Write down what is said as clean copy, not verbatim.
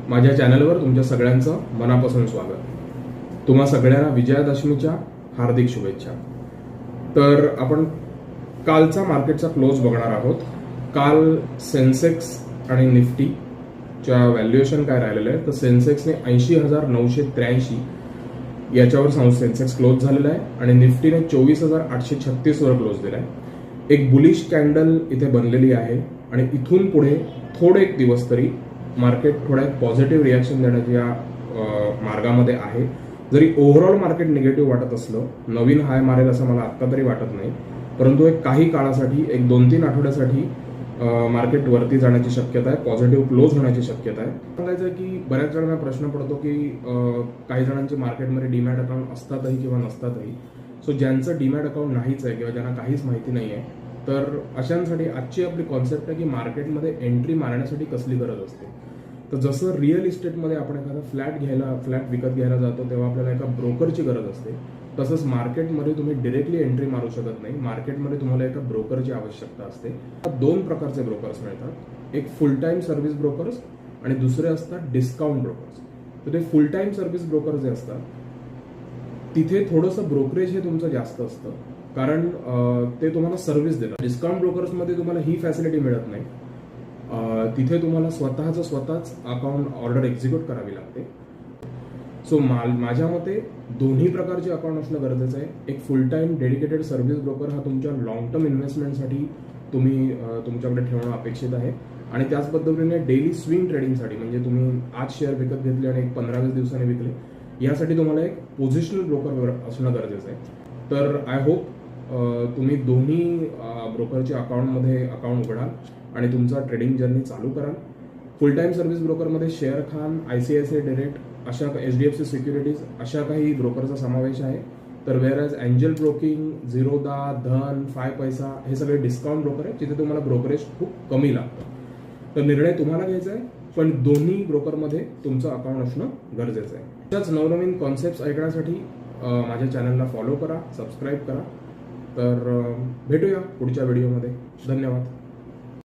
माझ्या चॅनलवर तुमच्या सगळ्यांचं मनापासून स्वागत। तुम्हा सगळ्यांना विजयादशमीच्या हार्दिक शुभेच्छा। तर आपण कालचा मार्केटचा क्लोज बघणार आहोत। काल सेन्सेक्स आणि निफ्टीच्या व्हॅल्युएशन काय राहिलेलं आहे तर सेन्सेक्सने 80,983 याच्यावर सेन्सेक्स क्लोज झालेला आहे आणि निफ्टीने 24,836 वर क्लोज दिला आहे। एक बुलिश कॅन्डल इथे बनलेली आहे आणि इथून पुढे थोडे एक दिवस तरी मार्केट थोडा एक पॉझिटिव्ह रिॲक्शन देण्याच्या मार्गामध्ये आहे। जरी ओव्हरऑल मार्केट निगेटिव्ह वाटत असलं, नवीन हाय मारेल असं मला आत्ता तरी वाटत नाही, परंतु एक काही काळासाठी एक 2-3 आठवड्यासाठी मार्केट वरती जाण्याची शक्यता आहे, पॉझिटिव्ह क्लोज होण्याची शक्यता आहे। सांगायचं की बऱ्याच जणांना प्रश्न पडतो की काही जणांचे मार्केटमध्ये डीमॅट अकाउंट असतातही किंवा नसतातही। सो ज्यांचं डीमॅट अकाउंट नाहीच आहे किंवा ज्यांना काहीच माहिती नाही आहे, तर अशांसाठी आजची आपली कॉन्सेप्ट आहे की मार्केटमध्ये एंट्री मारण्यासाठी कसली गरज असते। तर जसं रिअल इस्टेटमध्ये आपण एखादा फ्लॅट विकत घ्यायला जातो तेव्हा आपल्याला एका ब्रोकरची गरज असते, तसंच मार्केटमध्ये तुम्ही डायरेक्टली एंट्री मारू शकत नाही। मार्केटमध्ये तुम्हाला एका ब्रोकरची आवश्यकता असते। 2 प्रकारचे ब्रोकर्स मिळतात, एक फुल टाइम सर्व्हिस ब्रोकर्स आणि दुसरे असतात डिस्काउंट ब्रोकर्स। तर ते फुल टाइम सर्व्हिस ब्रोकर जे असतात तिथे थोडंसं ब्रोकरेज हे तुमचं जास्त असतं, कारण ते तुम्हाला सर्व्हिस देतात। डिस्काउंट ब्रोकर्समध्ये तुम्हाला ही फॅसिलिटी मिळत नाही, तिथे तुम्हाला स्वतःच अकाउंट ऑर्डर एक्झिक्यूट करावी लागते। सो माझ्या मते दोन्ही प्रकारचे अकाउंट असणं गरजेचं आहे। एक फुल टाइम डेडिकेटेड सर्व्हिस ब्रोकर हा तुमच्या लॉंग टर्म इन्व्हेस्टमेंटसाठी तुम्ही तुमच्याकडे ठेवणं अपेक्षित आहे आणि त्याच पद्धतीने डेली स्विंग ट्रेडिंगसाठी, म्हणजे तुम्ही आज शेअर विकत घेतले आणि 15-20 दिवसांनी विकले, यासाठी तुम्हाला एक पोझिशनल ब्रोकर असणं गरजेचं आहे। तर आय होप तुम्ही दोन्ही ब्रोकरच्या अकाउंटमध्ये अकाउंट उघडाल आणि तुमचा ट्रेडिंग जर्नी चालू कराल। फुल टाइम सर्व्हिस ब्रोकरमध्ये शेअर खान, ICICI डायरेक्ट, अशा HDFC सिक्युरिटीज अशा काही ब्रोकरचा समावेश आहे। तर वेअरएज एंजल ब्रोकिंग, झिरोदा, धन, 5 पैसा हे सगळे डिस्काउंट ब्रोकर आहे, जिथे तुम्हाला ब्रोकरेज खूप कमी लागतं। तर निर्णय तुम्हाला घ्यायचा आहे, पण दोन्ही ब्रोकरमध्ये तुमचं अकाउंट असणं गरजेचं आहे। त्याच नवनवीन कॉन्सेप्ट्स ऐकण्यासाठी माझ्या चॅनलला फॉलो करा, सबस्क्राईब करा। तर भेटूया पुढच्या व्हिडिओमध्ये। धन्यवाद।